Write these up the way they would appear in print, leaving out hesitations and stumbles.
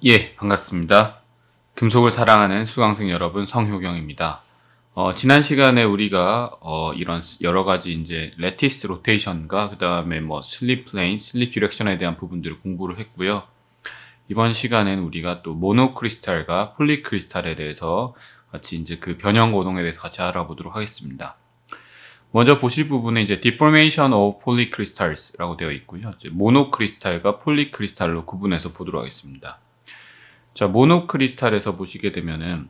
예, 반갑습니다. 금속을 사랑하는 수강생 여러분, 성효경입니다. 지난 시간에 우리가 이런 여러 가지 이제 레티스 로테이션과 그 다음에 뭐 슬립 플레인, 슬립 디렉션에 대한 부분들을 공부를 했고요. 이번 시간에는 우리가 또 모노크리스탈과 폴리크리스탈에 대해서 같이 이제 그 변형 고동에 대해서 같이 알아보도록 하겠습니다. 먼저 보실 부분은 이제 deformation of polycrystals라고 되어 있고요. 이제 모노크리스탈과 폴리크리스탈로 구분해서 보도록 하겠습니다. 자, 모노크리스탈에서 보시게 되면은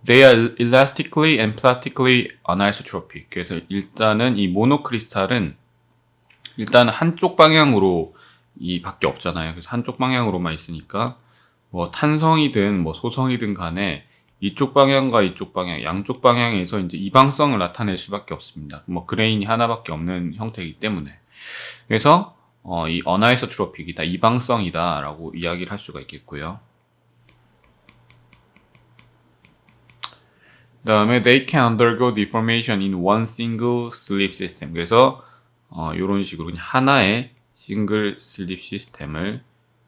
they are elastically and plastically anisotropic. 그래서 일단은 이 모노크리스탈은 일단 한쪽 방향으로 이 밖에 없잖아요. 그래서 한쪽 방향으로만 있으니까 뭐 탄성이든 뭐 소성이든 간에 이쪽 방향과 이쪽 방향, 양쪽 방향에서 이제 이방성을 나타낼 수밖에 없습니다. 뭐 그레인이 하나밖에 없는 형태이기 때문에. 그래서 이 어나이소트로픽이다, 이방성이다 라고 이야기를 할 수가 있겠고요. 그 다음에 they can undergo deformation in one single slip system. 그래서 이런 식으로 그냥 하나의 싱글 슬립 시스템을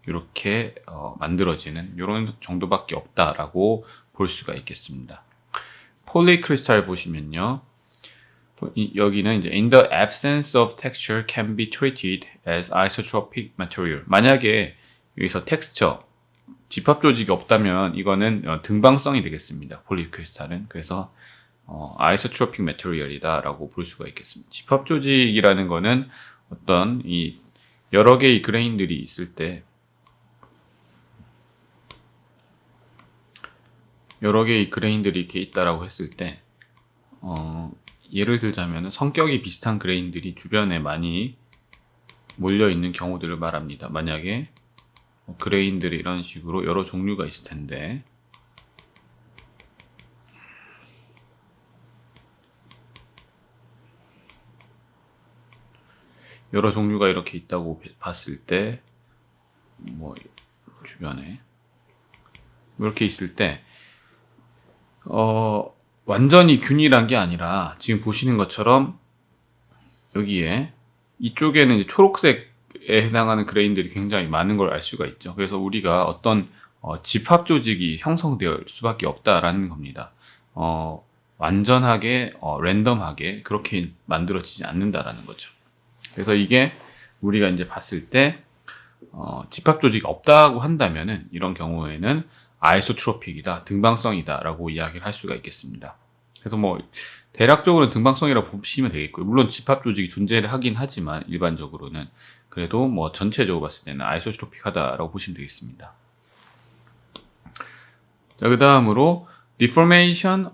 이렇게 만들어지는 이런 정도밖에 없다라고 볼 수가 있겠습니다. 폴리크리스탈 보시면요. 여기는 이제 in the absence of texture can be treated as isotropic material. 만약에 여기서 텍스처, 집합 조직이 없다면 이거는 등방성이 되겠습니다. 폴리크리스탈은. 그래서 아이소트로픽 매테리얼이다라고 볼 수가 있겠습니다. 집합 조직이라는 거는 어떤 이 여러 개의 그레인들이 있을 때 여러 개의 그레인들이 이렇게 있다라고 했을 때 예를 들자면 성격이 비슷한 그레인들이 주변에 많이 몰려 있는 경우들을 말합니다. 만약에 그레인들이 이런 식으로 여러 종류가 있을 텐데 여러 종류가 이렇게 있다고 봤을 때 뭐 주변에 이렇게 있을 때 완전히 균일한 게 아니라 지금 보시는 것처럼 여기에 이쪽에는 이제 초록색에 해당하는 그레인들이 굉장히 많은 걸 알 수가 있죠. 그래서 우리가 어떤 집합 조직이 형성될 수밖에 없다라는 겁니다. 완전하게 랜덤하게 그렇게 만들어지지 않는다라는 거죠. 그래서 이게 우리가 이제 봤을 때 집합 조직이 없다고 한다면은 이런 경우에는 아이소트로픽이다, 등방성이다라고 이야기를 할 수가 있겠습니다. 그래서 뭐 대략적으로는 등방성이라고 보시면 되겠고요. 물론 집합 조직이 존재를 하긴 하지만 일반적으로는 그래도 뭐 전체적으로 봤을 때는 아이소트로픽하다라고 보시면 되겠습니다. 자, 그 다음으로 deformation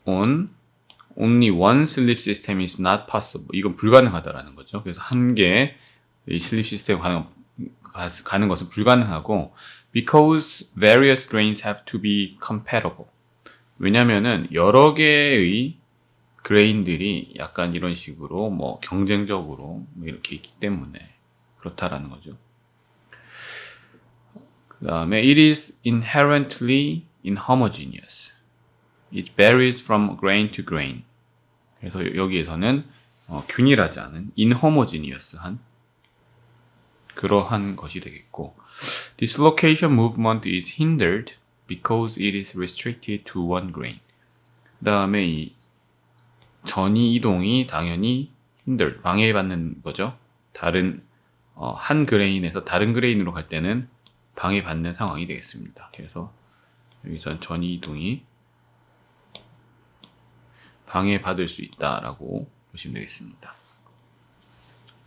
on only one slip system is not possible. 이건 불가능하다라는 거죠. 그래서 한 개의 이 슬립 시스템 가는 것은 불가능하고 because various grains have to be compatible. 왜냐면은 여러 개의 그레인들이 약간 이런 식으로 뭐 경쟁적으로 뭐 이렇게 있기 때문에 그렇다라는 거죠. 그 다음에 it is inherently inhomogeneous. It varies from grain to grain. 그래서 여기에서는 균일하지 않은 inhomogeneous한 그러한 것이 되겠고 dislocation movement is hindered because it is restricted to one grain. 그 다음에 이 전이 이동이 당연히 hindered, 방해받는 거죠. 다른 한 그레인에서 다른 그레인으로 갈 때는 방해받는 상황이 되겠습니다. 그래서 여기선 전이 이동이 방해받을 수 있다라고 보시면 되겠습니다.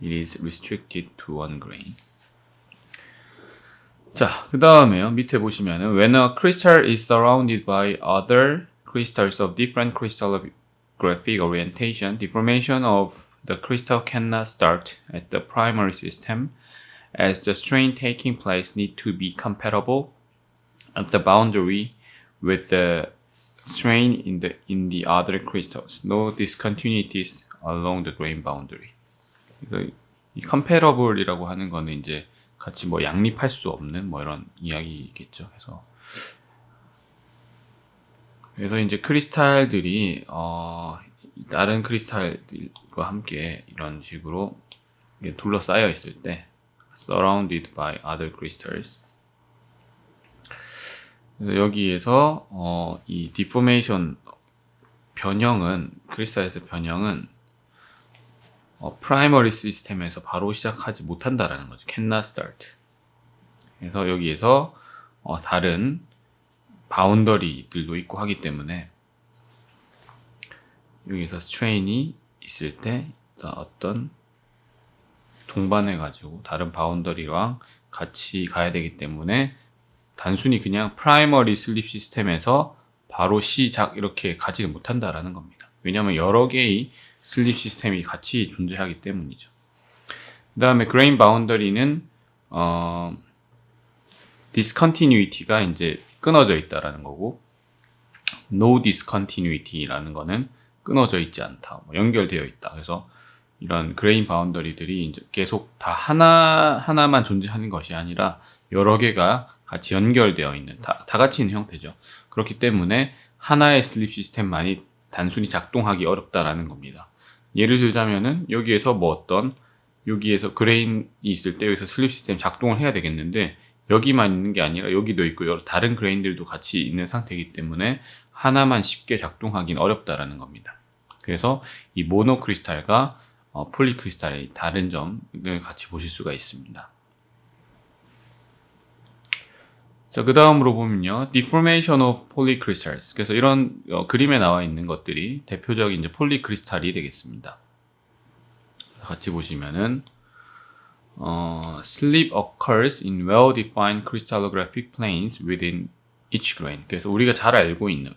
It is restricted to one grain. 자, 그 다음에요. 밑에 보시면은 when a crystal is surrounded by other crystals of different crystallographic orientation, deformation of the crystal cannot start at the primary system as the strain taking place need to be compatible at the boundary with the strain in the other crystals. No discontinuities along the grain boundary. 그래서 이 comparable이라고 하는 거는 이제 같이 뭐 양립할 수 없는 뭐 이런 이야기겠죠. 그래서 이제 크리스탈들이 다른 크리스탈들과 함께 이런 식으로 둘러싸여 있을 때 surrounded by other crystals 그래서 여기에서 이 디포메이션 변형은 크리스탈에서 변형은 프라이머리 시스템에서 바로 시작하지 못한다라는 거죠. cannot start. 그래서 여기에서 다른 바운더리들도 있고 하기 때문에 여기서 스트레인이 있을 때 어떤 동반해 가지고 다른 바운더리랑 같이 가야 되기 때문에 단순히 그냥 프라이머리 슬립 시스템에서 바로 시작 이렇게 가지 못한다라는 겁니다. 왜냐하면 여러 개의 슬립 시스템이 같이 존재하기 때문이죠. 그 다음에 그레인 바운더리는 discontinuity가 이제 끊어져 있다라는 거고, no discontinuity라는 거는 끊어져 있지 않다, 연결되어 있다. 그래서 이런 그레인 바운더리들이 이제 계속 다 하나만 존재하는 것이 아니라 여러 개가 같이 연결되어 있는 다 같이 있는 형태죠. 그렇기 때문에 하나의 슬립 시스템만이 단순히 작동하기 어렵다라는 겁니다. 예를 들자면은 여기에서 여기에서 그레인이 있을 때 여기서 슬립 시스템 작동을 해야 되겠는데 여기만 있는 게 아니라 여기도 있고 여러 다른 그레인들도 같이 있는 상태이기 때문에 하나만 쉽게 작동하기는 어렵다라는 겁니다. 그래서 이 모노크리스탈과 폴리크리스탈의 다른 점을 같이 보실 수가 있습니다. 자, 그 다음으로 보면요, deformation of polycrystals. 그래서 이런 그림에 나와 있는 것들이 대표적인 이제 폴리크리스탈이 되겠습니다. 같이 보시면은 slip occurs in well-defined crystallographic planes within each grain. 그래서 우리가 잘 알고 있는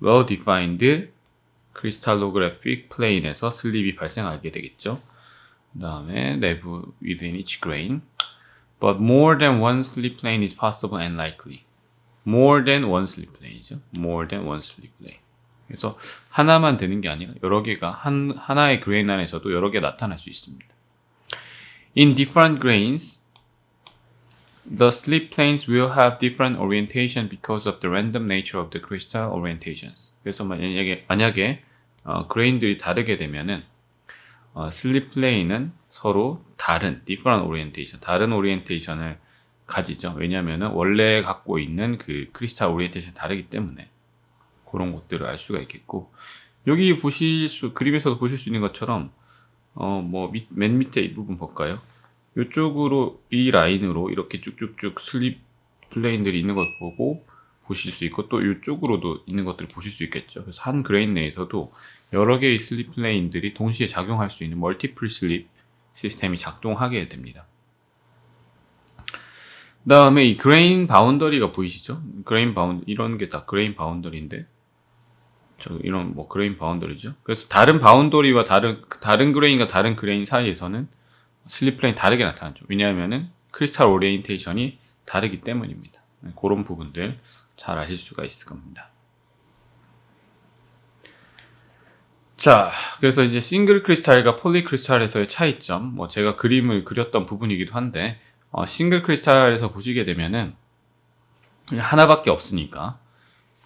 well-defined crystallographic plane에서 슬립이 발생하게 되겠죠. 그 다음에 내부 within each grain. But more than one slip plane is possible and likely. More than one slip plane이죠. More than one slip plane. 그래서 하나만 되는 게 아니라 여러 개가 하나의 그레인 안에서도 여러 개 나타날 수 있습니다. In different grains, the slip planes will have different orientation because of the random nature of the crystal orientations. 그래서 만약에 그레인들이 다르게 되면은 슬립 플레인은 서로 다른 different orientation, 다른 오리엔테이션을 가지죠. 왜냐하면은 원래 갖고 있는 그 크리스탈 오리엔테이션이 다르기 때문에 그런 것들을 알 수가 있겠고, 여기 그림에서도 보실 수 있는 것처럼 맨 밑에 이 부분 볼까요? 이쪽으로 이 라인으로 이렇게 쭉쭉쭉 슬립 플레인들이 있는 것 보고 보실 수 있고, 또 이쪽으로도 있는 것들을 보실 수 있겠죠. 그래서 한 그레인 내에서도 여러 개의 슬립 플레인들이 동시에 작용할 수 있는 멀티플 슬립 시스템이 작동하게 됩니다. 그 다음에 이 그레인 바운더리가 보이시죠? 이런 게 다 그레인 바운더리인데, 이런 그레인 바운더리죠. 그래서 다른 바운더리와 다른 그레인과 다른 그레인 사이에서는 슬립 플레인 다르게 나타나죠. 왜냐하면은 크리스탈 오리엔테이션이 다르기 때문입니다. 그런 부분들 잘 아실 수가 있을 겁니다. 자, 그래서 이제 싱글 크리스탈과 폴리 크리스탈에서의 차이점, 제가 그림을 그렸던 부분이기도 한데, 싱글 크리스탈에서 보시게 되면은 하나밖에 없으니까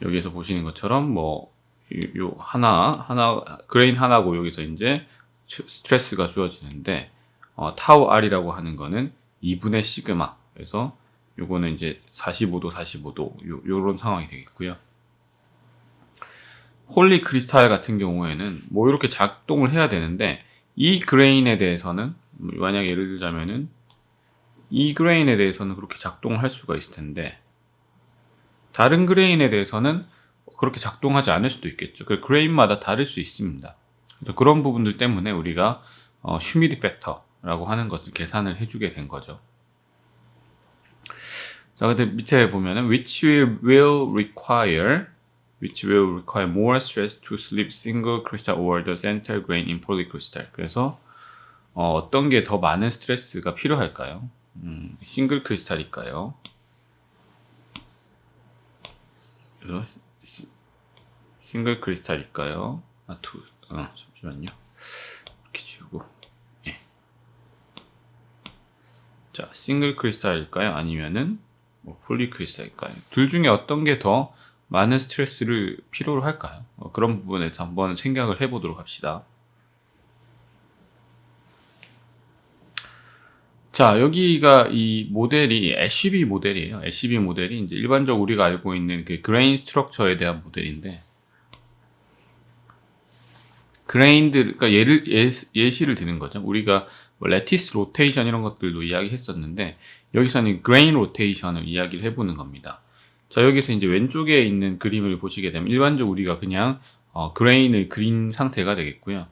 여기에서 보시는 것처럼 요 그레인 하나고 여기서 이제 스트레스가 주어지는데, 타우 R이라고 하는 거는 2분의 시그마. 그래서 요거는 이제 45도 요런 상황이 되겠고요. 홀리 크리스탈 같은 경우에는 이렇게 작동을 해야 되는데, 이 그레인에 대해서는 만약 예를 들자면은 이 그레인에 대해서는 그렇게 작동을 할 수가 있을 텐데, 다른 그레인에 대해서는 그렇게 작동하지 않을 수도 있겠죠. 그 그레인마다 다를 수 있습니다. 그래서 그런 부분들 때문에 우리가 휴미드 팩터라고 하는 것을 계산을 해주게 된 거죠. 자, 근데 밑에 보면은 which will require more stress to slip single crystal over the center grain in polycrystal. 그래서 어떤 게 더 많은 스트레스가 필요할까요? 싱글 크리스탈일까요? 그래서 싱글 크리스탈일까요? 잠시만요. 이렇게 지우고. 예. 자, 싱글 크리스탈일까요? 아니면은 폴리 크리스탈일까요? 둘 중에 어떤 게 더 많은 스트레스를 필요로 할까요? 그런 부분에서 한번 생각을 해보도록 합시다. 자, 여기가 이 모델이 SCB 모델이에요. SCB 모델이 이제 일반적으로 우리가 알고 있는 그 그레인 스트럭처에 대한 모델인데, 그레인들, 그러니까 예시를 드는 거죠. 우리가 뭐 레티스 로테이션 이런 것들도 이야기했었는데, 여기서는 그레인 로테이션을 이야기를 해보는 겁니다. 자, 여기서 이제 왼쪽에 있는 그림을 보시게 되면 일반적으로 우리가 그냥 그레인을 그린 상태가 되겠고요.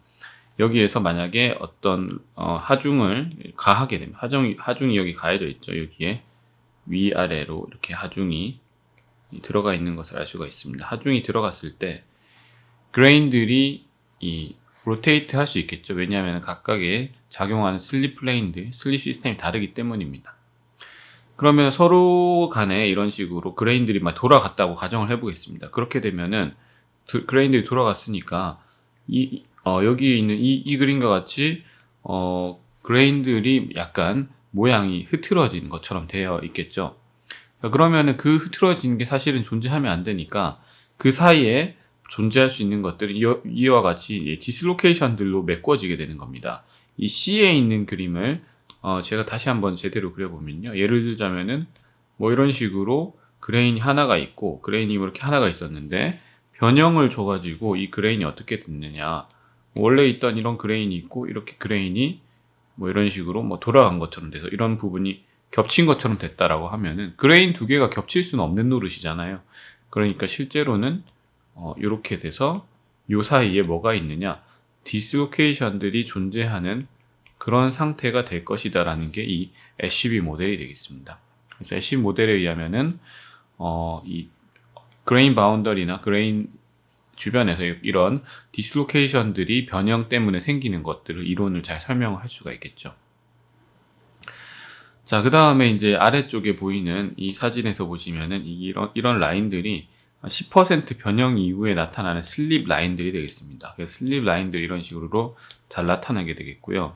여기에서 만약에 어떤 하중을 가하게 되면 하중이 여기 가해져 있죠. 여기에 위아래로 이렇게 하중이 들어가 있는 것을 알 수가 있습니다. 하중이 들어갔을 때 그레인들이 이 로테이트 할 수 있겠죠. 왜냐하면 각각의 작용하는 슬립 플레인들, 슬립 시스템이 다르기 때문입니다. 그러면 서로 간에 이런 식으로 그레인들이 막 돌아갔다고 가정을 해보겠습니다. 그렇게 되면은 그레인들이 돌아갔으니까 여기 있는 이 그림과 같이 그레인들이 약간 모양이 흐트러진 것처럼 되어 있겠죠. 그러면은 그 흐트러진 게 사실은 존재하면 안 되니까 그 사이에 존재할 수 있는 것들은 이와 같이 디슬로케이션들로 메꿔지게 되는 겁니다. 이 C에 있는 그림을 제가 다시 한번 제대로 그려보면요. 예를 들자면은 뭐 이런 식으로 그레인이 하나가 있고 그레인이 뭐 이렇게 하나가 있었는데 변형을 줘가지고 이 그레인이 어떻게 됐느냐. 원래 있던 이런 그레인이 있고 이렇게 그레인이 뭐 이런 식으로 뭐 돌아간 것처럼 돼서 이런 부분이 겹친 것처럼 됐다라고 하면은 그레인 두 개가 겹칠 수는 없는 노릇이잖아요. 그러니까 실제로는 이렇게 돼서 요 사이에 뭐가 있느냐, 디스로케이션들이 존재하는 그런 상태가 될 것이다라는 게 이 SCB 모델이 되겠습니다. 그래서 SCB 모델에 의하면은 이 그레인 바운더리나 그레인 주변에서 이런 디스로케이션들이 변형 때문에 생기는 것들을 이론을 잘 설명을 할 수가 있겠죠. 자, 그 다음에 이제 아래쪽에 보이는 이 사진에서 보시면은 이런 라인들이 10% 변형 이후에 나타나는 슬립 라인들이 되겠습니다. 그래서 슬립 라인들이 이런 식으로 잘 나타나게 되겠고요.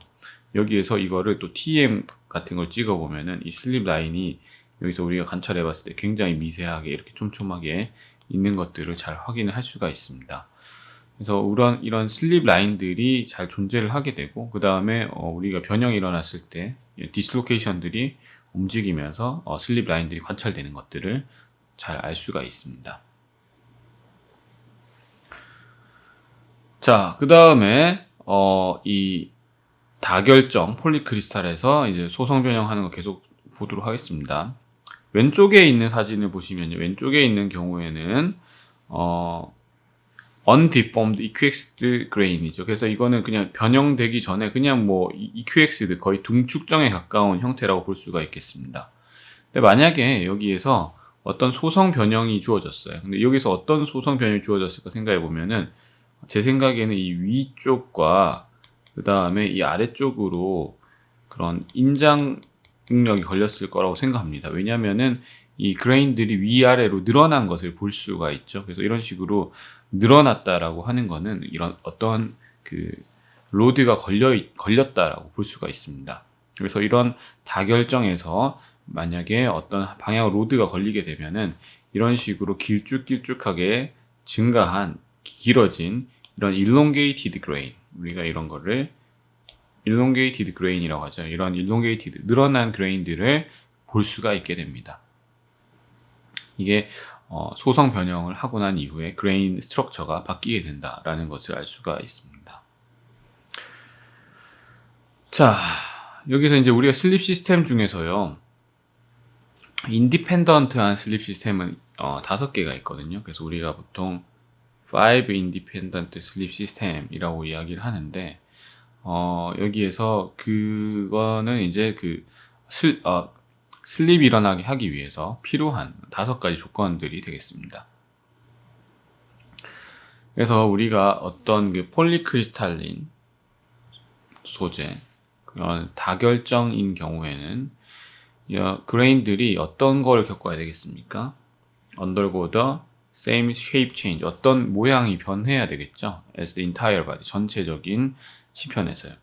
여기에서 이거를 또 TM 같은 걸 찍어보면은 이 슬립 라인이 여기서 우리가 관찰해 봤을 때 굉장히 미세하게 이렇게 촘촘하게 있는 것들을 잘 확인을 할 수가 있습니다. 그래서 이런 슬립 라인들이 잘 존재를 하게 되고, 그 다음에 우리가 변형이 일어났을 때 디슬로케이션들이 움직이면서 슬립 라인들이 관찰되는 것들을 잘 알 수가 있습니다. 자, 그 다음에 이 다결정 폴리크리스탈에서 이제 소성 변형하는 거 계속 보도록 하겠습니다. 왼쪽에 있는 사진을 보시면요, 왼쪽에 있는 경우에는 undeformed EQXed grain이죠. 그래서 이거는 그냥 변형되기 전에 그냥 뭐 EQXed 거의 둥축정에 가까운 형태라고 볼 수가 있겠습니다. 근데 만약에 여기에서 어떤 소성 변형이 주어졌어요. 근데 여기서 어떤 소성 변형이 주어졌을까 생각해 보면은 제 생각에는 이 위쪽과 그 다음에 이 아래쪽으로 그런 인장 능력이 걸렸을 거라고 생각합니다. 왜냐면은 이 그레인들이 위아래로 늘어난 것을 볼 수가 있죠. 그래서 이런 식으로 늘어났다라고 하는 거는 이런 어떠한 그 로드가 걸렸다라고 볼 수가 있습니다. 그래서 이런 다결정에서 만약에 어떤 방향 로드가 걸리게 되면은 이런 식으로 길쭉길쭉하게 증가한 길어진 이런 elongated grain, 우리가 이런 거를 elongated grain이라고 하죠. 이런 elongated 늘어난 그레인들을 볼 수가 있게 됩니다. 이게 소성 변형을 하고 난 이후에 그레인 스트럭처가 바뀌게 된다라는 것을 알 수가 있습니다. 자, 여기서 이제 우리가 슬립 시스템 중에서요, 인디펜던트한 슬립 시스템은 5개가 있거든요. 그래서 우리가 보통 5 independent sleep system이라고 이야기를 하는데, 여기에서 그거는 이제 슬립이 일어나게 하기 위해서 필요한 5가지 조건들이 되겠습니다. 그래서 우리가 어떤 그 폴리크리스탈린 소재, 그런 다결정인 경우에는 그레인들이 어떤 걸 겪어야 되겠습니까? undergo the same shape change, 어떤 모양이 변해야 되겠죠? as the entire body, 전체적인 시편에서요.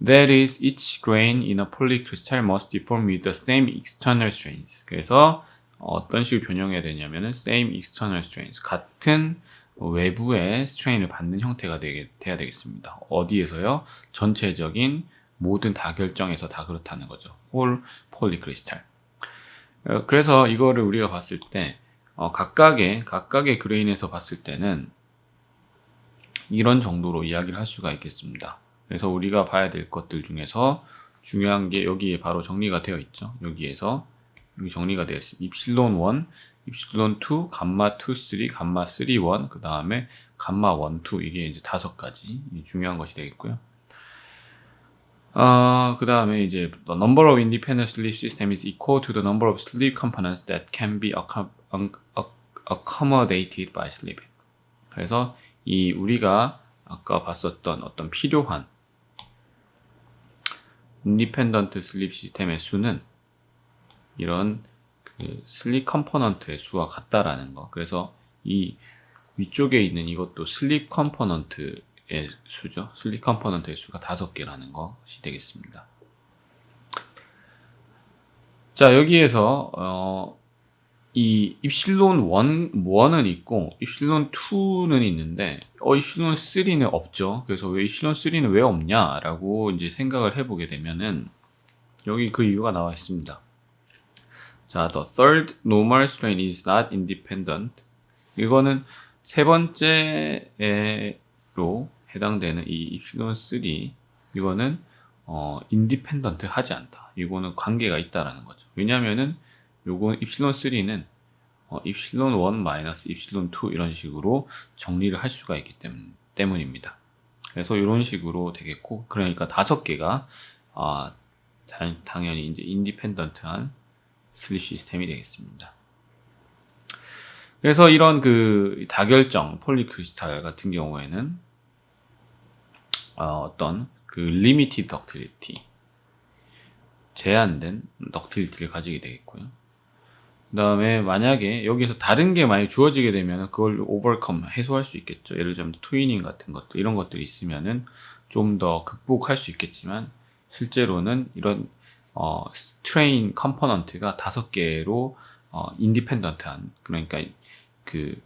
That is, each grain in a polycrystal must deform with the same external strains. 그래서 어떤 식으로 변형해야 되냐면은 same external strains, 같은 외부의 스트레인을 받는 형태가 돼야 되겠습니다. 어디에서요? 전체적인 모든 다결정에서 다 그렇다는 거죠. 홀 폴리크리스탈. 그래서 이거를 우리가 봤을 때 각각의 그레인에서 봤을 때는 이런 정도로 이야기를 할 수가 있겠습니다. 그래서 우리가 봐야 될 것들 중에서 중요한 게 여기에 바로 정리가 되어 있죠. 여기에서 여기 정리가 되어 있습니다. 입실론 1, 입실론 2, 감마 2, 3, 감마 3, 1, 그 다음에 감마 1, 2 이게 이제 5가지 중요한 것이 되겠고요. 그 다음에 이제 the number of independent sleep system is equal to the number of sleep components that can be accommodated by sleep. 그래서 이 우리가 아까 봤었던 어떤 필요한 인디펜던트 슬립 시스템의 수는 이런 그 슬립 컴포넌트의 수와 같다라는 거. 그래서 이 위쪽에 있는 이것도 슬립 컴포넌트의 수죠. 슬립 컴포넌트의 수가 5개라는 것이 되겠습니다. 자, 여기에서 이 입실론 1은 있고 입실론 2는 있는데 입실론 3는 없죠. 그래서 왜 입실론 3는 왜 없냐라고 이제 생각을 해보게 되면은 여기 그 이유가 나와 있습니다. 자, the third normal strain is not independent. 이거는 세 번째로 해당되는 이 입실론 3 이거는 independent 하지 않다. 이거는 관계가 있다라는 거죠. 왜냐면은 요건 입실론 3는 입실론 1 마이너스 입실론 2 이런 식으로 정리를 할 수가 있기 때문입니다. 그래서 이런 식으로 되겠고, 그러니까 5개가 당연히 이제 인디펜던트한 슬립 시스템이 되겠습니다. 그래서 이런 그 다결정 폴리크리스탈 같은 경우에는 어떤 그 리미티드 덕틸리티, 제한된 덕틸리티를 가지게 되겠고요. 그 다음에 만약에 여기서 다른 게 많이 주어지게 되면 그걸 오버컴 해소할 수 있겠죠. 예를 들면 트위닝 같은 것들 이런 것들이 있으면은 좀 더 극복할 수 있겠지만 실제로는 이런 스트레인 컴포넌트가 5개로 인디펜던트한, 그러니까 그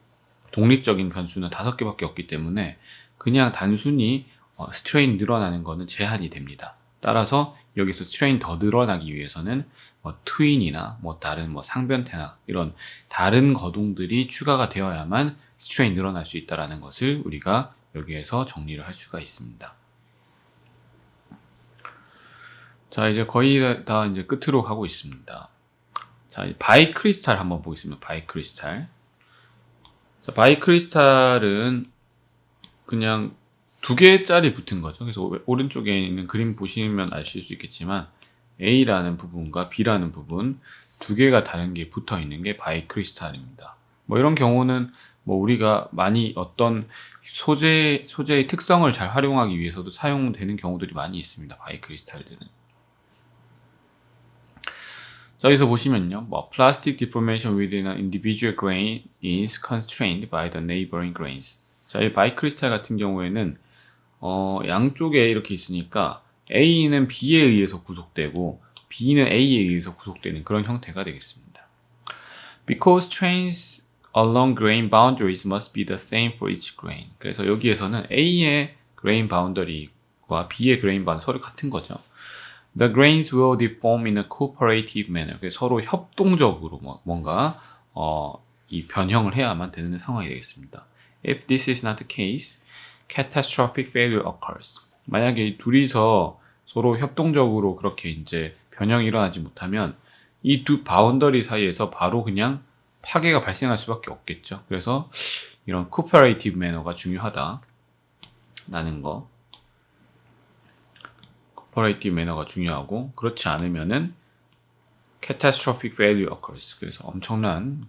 독립적인 변수는 5개밖에 없기 때문에 그냥 단순히 스트레인 늘어나는 거는 제한이 됩니다. 따라서 여기서 스트레인 더 늘어나기 위해서는 트윈이나 다른 상변태나 이런 다른 거동들이 추가가 되어야만 스트레인 늘어날 수 있다라는 것을 우리가 여기에서 정리를 할 수가 있습니다. 자, 이제 거의 다 이제 끝으로 가고 있습니다. 자, 바이크리스탈 한번 보겠습니다. 바이크리스탈. 자, 바이크리스탈은 그냥 2개짜리 붙은 거죠. 그래서 오른쪽에 있는 그림 보시면 아실 수 있겠지만 A라는 부분과 B라는 부분 2개가 다른 게 붙어 있는 게 바이크리스탈입니다. 이런 경우는 우리가 많이 어떤 소재의 특성을 잘 활용하기 위해서도 사용되는 경우들이 많이 있습니다. 바이크리스탈들은. 자, 여기서 보시면요. plastic deformation within an individual grain is constrained by the neighboring grains. 자, 이 바이크리스탈 같은 경우에는 양쪽에 이렇게 있으니까 A는 B에 의해서 구속되고 B는 A에 의해서 구속되는 그런 형태가 되겠습니다. Because strains along grain boundaries must be the same for each grain. 그래서 여기에서는 A의 grain boundary와 B의 grain boundary 서로 같은 거죠. The grains will deform in a cooperative manner. 서로 협동적으로 뭔가 이 변형을 해야만 되는 상황이 되겠습니다. If this is not the case, catastrophic failure occurs. 만약에 이 둘이서 서로 협동적으로 그렇게 이제 변형이 일어나지 못하면 이 두 바운더리 사이에서 바로 그냥 파괴가 발생할 수밖에 없겠죠. 그래서 이런 cooperative manner가 중요하다라는 거. cooperative manner가 중요하고, 그렇지 않으면은 catastrophic failure occurs. 그래서 엄청난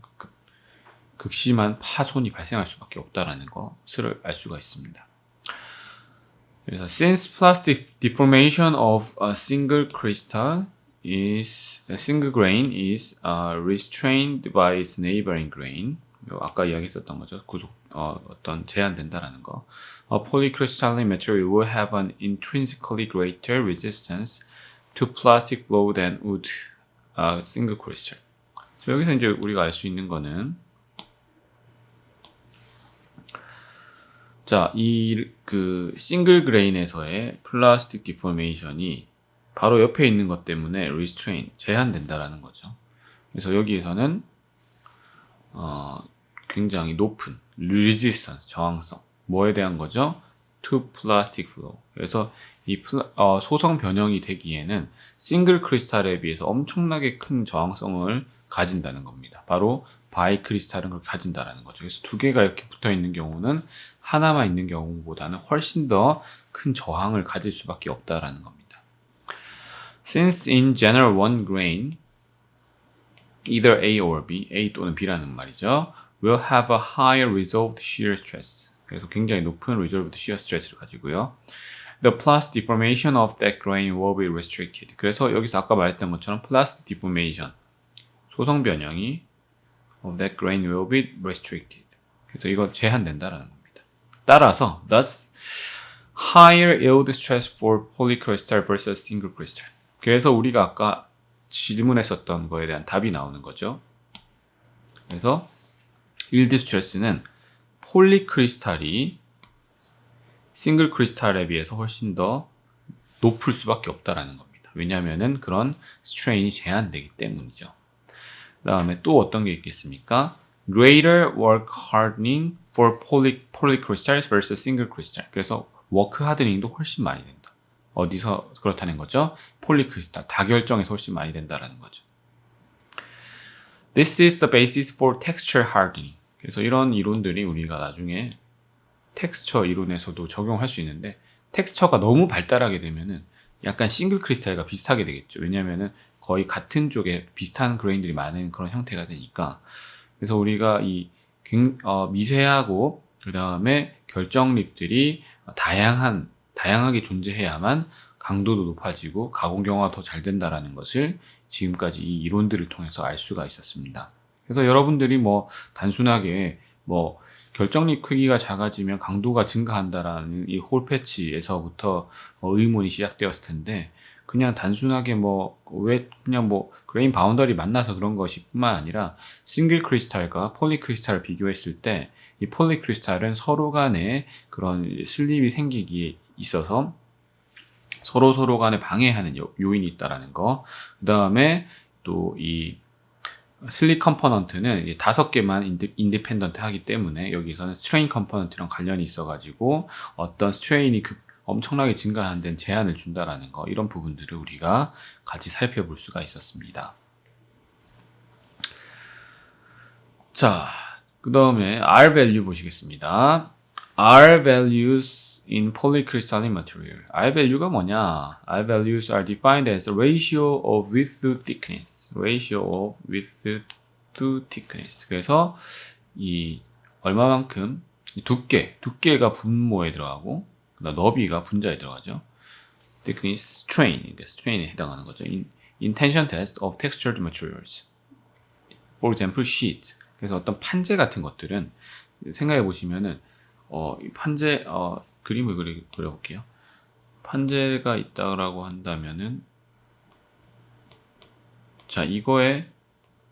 극심한 파손이 발생할 수밖에 없다라는 것을 알 수가 있습니다. 그래서 since plastic deformation of a single grain is restrained by its neighboring grain. 아까 이야기했었던 거죠. 어떤 제한된다라는 거. A polycrystalline material will have an intrinsically greater resistance to plastic flow than would a single crystal. 여기서 이제 우리가 알 수 있는 거는, 자, 이 싱글 그레인에서의 플라스틱 디포메이션이 바로 옆에 있는 것 때문에 restrain, 제한된다라는 거죠. 그래서 여기에서는 굉장히 높은 resistance, 저항성. 뭐에 대한 거죠? to plastic flow. 그래서 이 소성 변형이 되기에는 싱글 크리스탈에 비해서 엄청나게 큰 저항성을 가진다는 겁니다. 바로 바이 크리스탈은 그걸 가진다라는 거죠. 그래서 두 개가 이렇게 붙어 있는 경우는 하나만 있는 경우보다는 훨씬 더 큰 저항을 가질 수밖에 없다라는 겁니다. Since in general one grain, either A or B, A 또는 B라는 말이죠, will have a higher resolved shear stress. 그래서 굉장히 높은 resolved shear stress를 가지고요. The plastic deformation of that grain will be restricted. 그래서 여기서 아까 말했던 것처럼 plastic deformation, 소성 변형이 of that grain will be restricted. 그래서 이거 제한된다라는 겁니다. 따라서 thus higher yield stress for polycrystal versus single crystal. 그래서 우리가 아까 질문했었던 거에 대한 답이 나오는 거죠. 그래서 yield stress는 폴리크리스탈이 싱글 크리스탈에 비해서 훨씬 더 높을 수밖에 없다라는 겁니다. 왜냐하면은 그런 스트레인이 제한되기 때문이죠. 그 다음에 또 어떤 게 있겠습니까? Greater work hardening for polycrystals versus single crystal. 그래서 워크 하드닝도 훨씬 많이 된다. 어디서 그렇다는 거죠? 폴리크리스탈, 다결정에서 훨씬 많이 된다라는 거죠. This is the basis for texture hardening. 그래서 이런 이론들이 우리가 나중에 텍스처 이론에서도 적용할 수 있는데, 텍스처가 너무 발달하게 되면은 약간 싱글 크리스탈과 비슷하게 되겠죠. 왜냐면은 거의 같은 쪽에 비슷한 그레인들이 많은 그런 형태가 되니까. 그래서 우리가 이 미세하고 그 다음에 결정립들이 다양하게 존재해야만 강도도 높아지고 가공 경화가 더 잘 된다라는 것을 지금까지 이 이론들을 통해서 알 수가 있었습니다. 그래서 여러분들이 뭐 단순하게 뭐 결정립 크기가 작아지면 강도가 증가한다라는 이 홀 패치에서부터 의문이 시작되었을 텐데, 그냥 단순하게 그냥 그레인 바운더리 만나서 그런 것이 뿐만 아니라 싱글 크리스탈과 폴리 크리스탈을 비교했을 때 이 폴리 크리스탈은 서로 간에 그런 슬립이 생기기에 있어서 서로 간에 방해하는 요인이 있다라는 거. 그 다음에 또 이 슬립 컴포넌트는 5개만 인디펜던트 하기 때문에 여기서는 스트레인 컴포넌트랑 관련이 있어가지고 어떤 스트레인이 엄청나게 증가하는 데는 제한을 준다라는 거, 이런 부분들을 우리가 같이 살펴볼 수가 있었습니다. 자, 그 다음에 R value 보시겠습니다. R values in polycrystalline material. R value가 뭐냐? R values are defined as a ratio of width to thickness. ratio of width to thickness. 그래서 이 얼마만큼 두께가 분모에 들어가고, 그다음 너비가 분자에 들어가죠. thickness, strain에 해당하는 거죠. in tension test of textured materials. For example, sheet. 그래서 어떤 판재 같은 것들은 생각해 보시면은 이 판재 그림을 그려볼게요. 판재가 있다라고 한다면은, 자, 이거의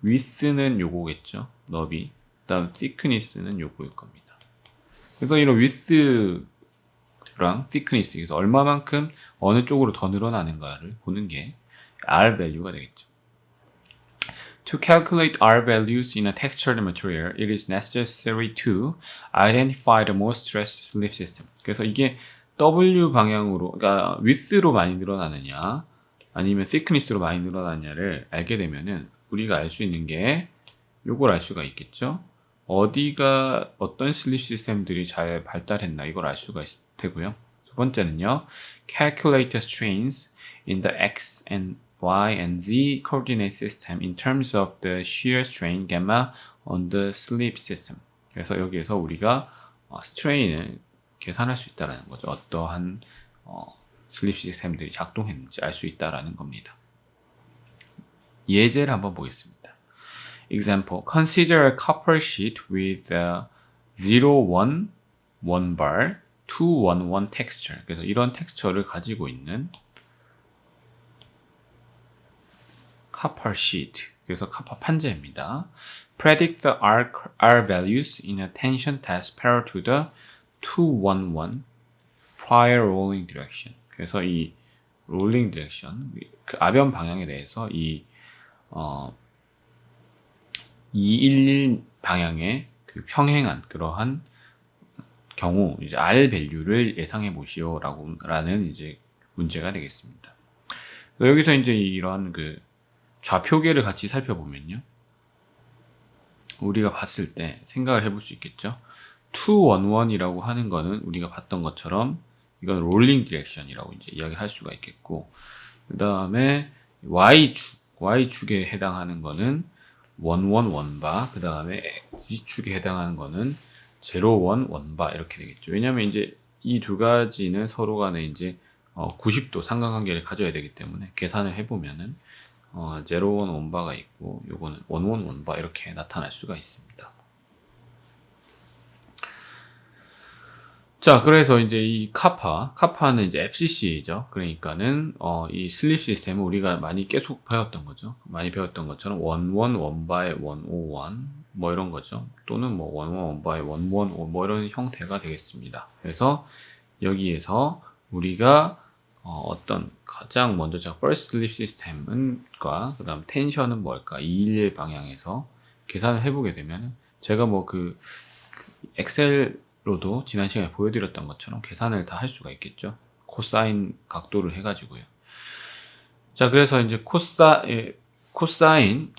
width는 요거겠죠. 너비. 그다음 thickness는 요거일 겁니다. 그래서 이런 width랑 thickness, 그래서 얼마만큼 어느 쪽으로 더 늘어나는가를 보는 게 R value가 되겠죠. To calculate R values in a textured material, it is necessary to identify the most stressed slip system. 그래서 이게 W 방향으로, 그러니까 width로 많이 늘어나느냐, 아니면 thickness로 많이 늘어나느냐를 알게 되면은 우리가 알 수 있는 게 요걸 알 수가 있겠죠. 어디가 어떤 슬립 시스템들이 잘 발달했나, 이걸 알 수가 있을 테고요. 두 번째는요, calculate the strains in the X and Y and Z coordinate system in terms of the shear strain gamma on the slip system. 그래서 여기에서 우리가 스트레인을 계산할 수 있다는 거죠. 어떠한 슬립 시스템들이 작동했는지 알 수 있다는 겁니다. 예제를 한번 보겠습니다. Example, consider a copper sheet with a 0, 1 bar, 2, 1, 1 texture. 그래서 이런 텍스처를 가지고 있는 copper sheet. 그래서 카파 판재입니다. Predict the R values in a tension test parallel to the 211 prior rolling direction. 그래서 이 롤링 디렉션, 그 아변 방향에 대해서 211 방향의 그 평행한 그러한 경우 이제 R 밸류를 예상해 보시오라는 이제 문제가 되겠습니다. 여기서 이제 이런 그 좌표계를 같이 살펴보면요. 우리가 봤을 때 생각을 해볼 수 있겠죠. 211이라고 하는 거는 우리가 봤던 것처럼 이건 롤링 디렉션이라고 이제 이야기할 수가 있겠고, 그 다음에 Y축에 해당하는 거는 111바, 그 다음에 X축에 해당하는 거는 011바 이렇게 되겠죠. 왜냐면 이제 이 두 가지는 서로 간에 이제 90도 상관관계를 가져야 되기 때문에 계산을 해보면은 011바가 있고 요거는 111바 이렇게 나타날 수가 있습니다. 자, 그래서 이제 이 카파는 이제 FCC죠. 그러니까는 이 슬립 시스템은 우리가 많이 계속 배웠던 거죠. 많이 배웠던 것처럼 111바의 101 뭐 이런 거죠. 또는 뭐 111바의 115 뭐 이런 형태가 되겠습니다. 그래서 여기에서 우리가 어떤 가장 먼저 제가 first sleep system과 그 다음 텐션은 뭘까 211 방향에서 계산을 해보게 되면 제가 뭐 그 엑셀로도 지난 시간에 보여드렸던 것처럼 계산을 다 할 수가 있겠죠. 코사인 각도를 해가지고요. 자, 그래서 이제 코사인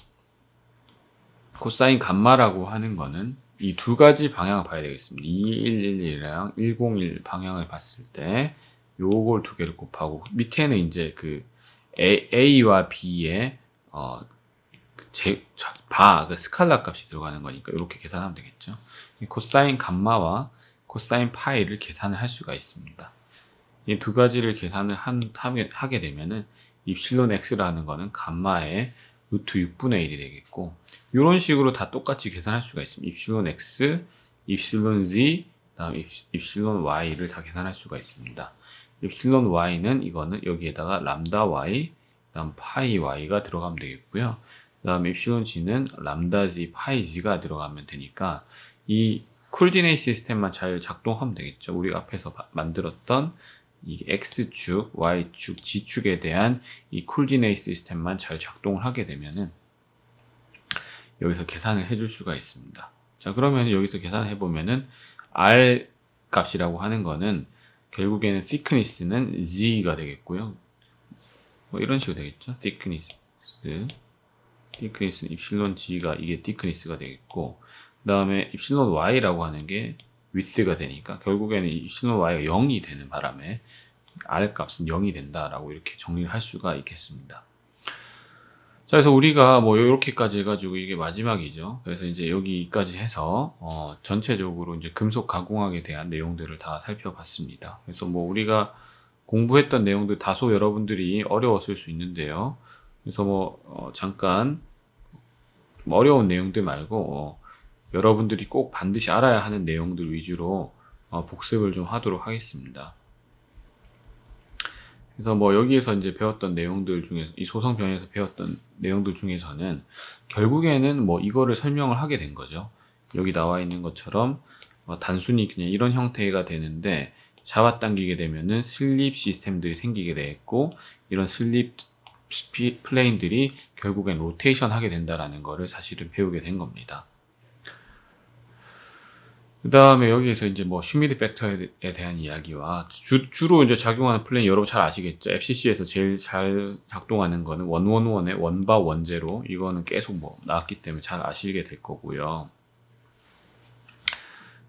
감마라고 하는 거는 이 두 가지 방향을 봐야 되겠습니다. 2111이랑 101 방향을 봤을 때 요걸 두 개를 곱하고 밑에는 이제 그 A와 B의 그 스칼라 값이 들어가는 거니까 이렇게 계산하면 되겠죠. 코사인 감마와 코사인 파이를 계산을 할 수가 있습니다. 이 두 가지를 계산을 하게 되면은 입실론 x라는 거는 감마의 루트 6분의 1이 되겠고, 이런 식으로 다 똑같이 계산할 수가 있습니다. 입실론 x, 입실론 z, 다음 입실론 y를 다 계산할 수가 있습니다. 입실론 y는 이거는 여기에다가 람다 y, 다음 파이 y가 들어가면 되겠고요. 다음 입실론 g는 람다 z, 파이 z가 들어가면 되니까 이 쿨디네이 시스템만 잘 작동하면 되겠죠. 우리가 앞에서 만들었던 이 X축, Y축, G축에 대한 이 쿨디네이 시스템만 잘 작동을 하게 되면은 여기서 계산을 해줄 수가 있습니다. 자, 그러면 여기서 계산해 보면은 R 값이라고 하는 거는 결국에는 thickness는 G가 되겠고요. 뭐 이런 식으로 되겠죠. thickness는 입실론 G가 이게 thickness가 되겠고, 그 다음에 입실론 Y라고 하는 게 width가 되니까 결국에는 입실론 Y가 0이 되는 바람에 R 값은 0이 된다라고 이렇게 정리를 할 수가 있겠습니다. 자, 그래서 우리가 뭐 이렇게까지 해가지고 이게 마지막이죠. 그래서 이제 여기까지 해서 전체적으로 이제 금속 가공학에 대한 내용들을 다 살펴봤습니다. 그래서 뭐 우리가 공부했던 내용들 다소 여러분들이 어려웠을 수 있는데요. 그래서 뭐 잠깐 뭐 어려운 내용들 말고 여러분들이 꼭 반드시 알아야 하는 내용들 위주로 복습을 좀 하도록 하겠습니다. 그래서 뭐 여기에서 이제 배웠던 내용들 중에 이 소성변에서 배웠던 내용들 중에서는 결국에는 뭐 이거를 설명을 하게 된 거죠. 여기 나와 있는 것처럼 단순히 그냥 이런 형태가 되는데 잡아당기게 되면은 슬립 시스템들이 생기게 되겠고, 이런 슬립 플레인들이 결국엔 로테이션 하게 된다라는 거를 사실은 배우게 된 겁니다. 그 다음에 여기에서 이제 뭐 슈미드 팩터에 대한 이야기와 주로 이제 작용하는 플레인 여러분 잘 아시겠죠? FCC에서 제일 잘 작동하는 거는 111의 원바 원제로, 이거는 계속 뭐 나왔기 때문에 잘 아시게 될 거고요.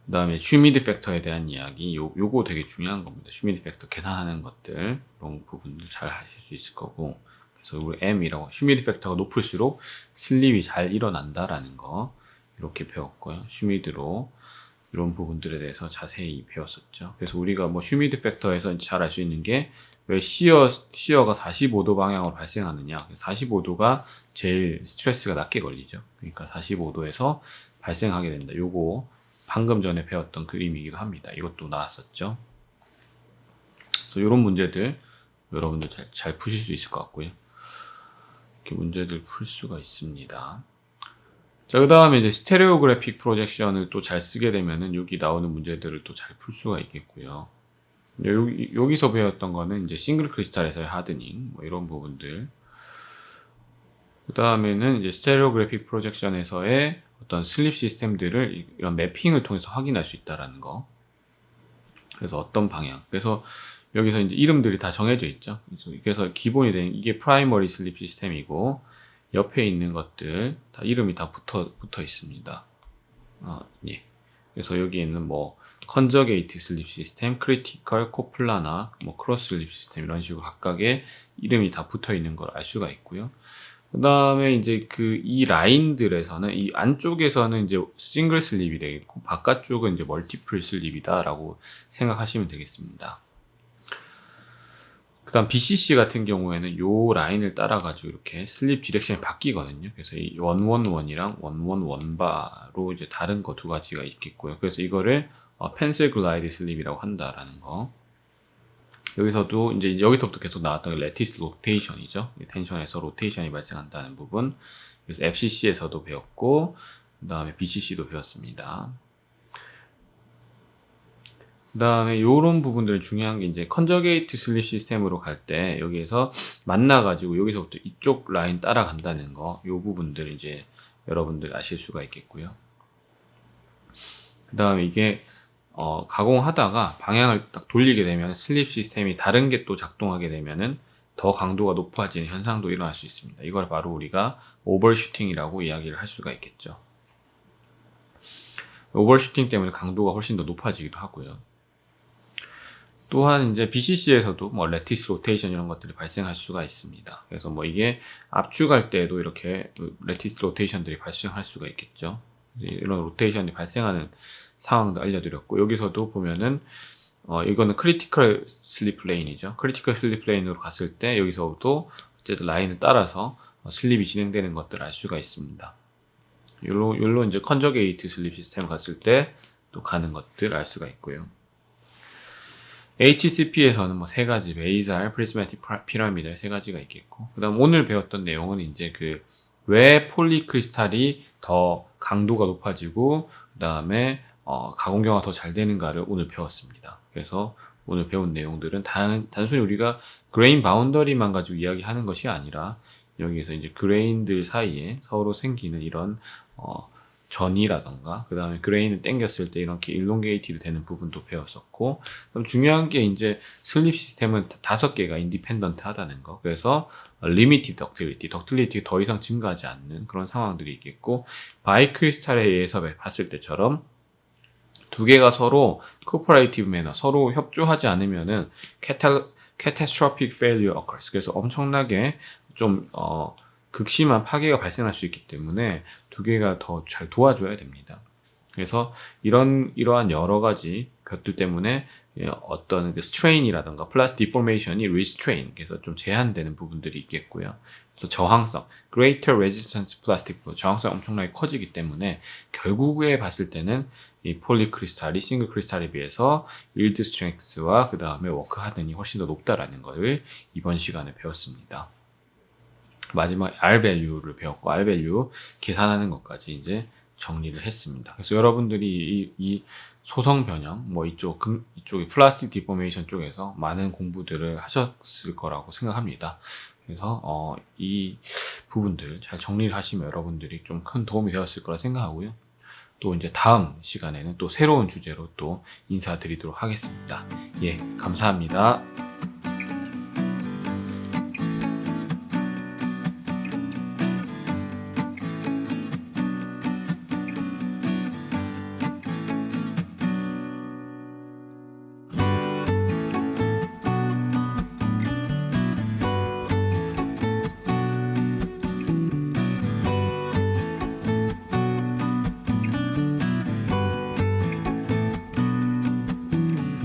그 다음에 슈미드 팩터에 대한 이야기, 요거 되게 중요한 겁니다. 슈미드 팩터 계산하는 것들, 이런 부분들 잘 하실 수 있을 거고, 그래서 우리 M이라고, 슈미드 팩터가 높을수록 슬립이 잘 일어난다라는 거 이렇게 배웠고요. 슈미드로 이런 부분들에 대해서 자세히 배웠었죠. 그래서 우리가 뭐 슈미드 팩터에서 잘 알 수 있는 게 왜 시어가 45도 방향으로 발생하느냐. 45도가 제일 스트레스가 낮게 걸리죠. 그러니까 45도에서 발생하게 된다. 요거 방금 전에 배웠던 그림이기도 합니다. 이것도 나왔었죠. 그래서 이런 문제들 여러분들 잘 푸실 수 있을 것 같고요. 이렇게 문제들 풀 수가 있습니다. 자, 그 다음에 이제 스테레오그래픽 프로젝션을 또 잘 쓰게 되면은 여기 나오는 문제들을 또 잘 풀 수가 있겠고요. 여기서 배웠던 거는 이제 싱글 크리스탈에서의 하드닝, 뭐 이런 부분들. 그 다음에는 이제 스테레오그래픽 프로젝션에서의 어떤 슬립 시스템들을 이런 매핑을 통해서 확인할 수 있다라는 거. 그래서 어떤 방향. 그래서 여기서 이제 이름들이 다 정해져 있죠. 그래서 기본이 된 이게 프라이머리 슬립 시스템이고, 옆에 있는 것들 다 이름이 다 붙어 있습니다. 예. 그래서 여기 있는 뭐 컨저게이트 슬립 시스템, 크리티컬, 코플라나, 뭐 크로스 슬립 시스템 이런 식으로 각각의 이름이 다 붙어 있는 걸 알 수가 있고요. 그 다음에 이제 이 라인들에서는 이 안쪽에서는 이제 싱글 슬립이 되겠고 바깥쪽은 이제 멀티플 슬립이다라고 생각하시면 되겠습니다. 그 다음 BCC 같은 경우에는 요 라인을 따라가지고 이렇게 슬립 디렉션이 바뀌거든요. 그래서 이 111이랑 111바로 이제 다른 거 두 가지가 있겠고요. 그래서 이거를 펜슬 글라이드 슬립이라고 한다라는 거. 여기서도 이제 여기서부터 계속 나왔던 게 레티스 로테이션이죠. 텐션에서 로테이션이 발생한다는 부분. 그래서 FCC에서도 배웠고, 그 다음에 BCC도 배웠습니다. 그 다음에 요런 부분들은 중요한 게 이제 컨저게이트 슬립 시스템으로 갈 때 여기에서 만나가지고 여기서부터 이쪽 라인 따라간다는 거, 요 부분들 이제 여러분들 아실 수가 있겠고요. 그 다음에 이게 가공하다가 방향을 딱 돌리게 되면 슬립 시스템이 다른 게 또 작동하게 되면은 더 강도가 높아지는 현상도 일어날 수 있습니다. 이걸 바로 우리가 오버슈팅이라고 이야기를 할 수가 있겠죠. 오버슈팅 때문에 강도가 훨씬 더 높아지기도 하고요. 또한 이제 BCC에서도 뭐 레티스 로테이션 이런 것들이 발생할 수가 있습니다. 그래서 뭐 이게 압축할 때도 이렇게 레티스 로테이션들이 발생할 수가 있겠죠. 이런 로테이션이 발생하는 상황도 알려드렸고, 여기서도 보면은 이거는 크리티컬 슬립 플레인이죠. 크리티컬 슬립 플레인으로 갔을 때 여기서부터 어쨌든 라인을 따라서 슬립이 진행되는 것들을 알 수가 있습니다. 요로 이제 컨저게이트 슬립 시스템 갔을 때 또 가는 것들 알 수가 있고요. HCP에서는 뭐 세 가지, 베이잘, 프리스매틱 피라미드 세 가지가 있겠고, 그 다음 오늘 배웠던 내용은 이제 왜 폴리크리스탈이 더 강도가 높아지고, 그 다음에 가공경화가 더 잘 되는가를 오늘 배웠습니다. 그래서 오늘 배운 내용들은 단순히 우리가 그레인 바운더리만 가지고 이야기하는 것이 아니라, 여기에서 이제 그레인들 사이에 서로 생기는 이런 전이라던가, 그 다음에 그레인을 당겼을 때 이렇게 일롱게이티드 되는 부분도 배웠었고, 그럼 중요한 게 이제 슬립 시스템은 5개가 인디펜던트 하다는 거. 그래서 리미티드 덕틸리티가 더 이상 증가하지 않는 그런 상황들이 있겠고, 바이크리스탈에 의해서 봤을 때처럼 2개가 서로 코퍼레이티브 매너, 서로 협조하지 않으면은 catastrophic failure occurs. 그래서 엄청나게 좀 극심한 파괴가 발생할 수 있기 때문에 2개가 더 잘 도와줘야 됩니다. 그래서 이러한 여러 가지 것들 때문에 어떤 스트레인이라든가 플라스틱 디포메이션이 리스트레인, 그래서 좀 제한되는 부분들이 있겠고요. 그래서 저항성, greater resistance plastic, 저항성이 엄청나게 커지기 때문에 결국에 봤을 때는 이 폴리크리스탈이 싱글 크리스탈에 비해서 yield strength와 그 다음에 워크 하든이 훨씬 더 높다라는 것을 이번 시간에 배웠습니다. 마지막 R-value를 배웠고, R-value 계산하는 것까지 이제 정리를 했습니다. 그래서 여러분들이 이 소성 변형, 뭐 이쪽이 플라스틱 디포메이션 쪽에서 많은 공부들을 하셨을 거라고 생각합니다. 그래서 이 부분들 잘 정리를 하시면 여러분들이 좀 큰 도움이 되었을 거라 생각하고요. 또 이제 다음 시간에는 또 새로운 주제로 또 인사드리도록 하겠습니다. 예, 감사합니다.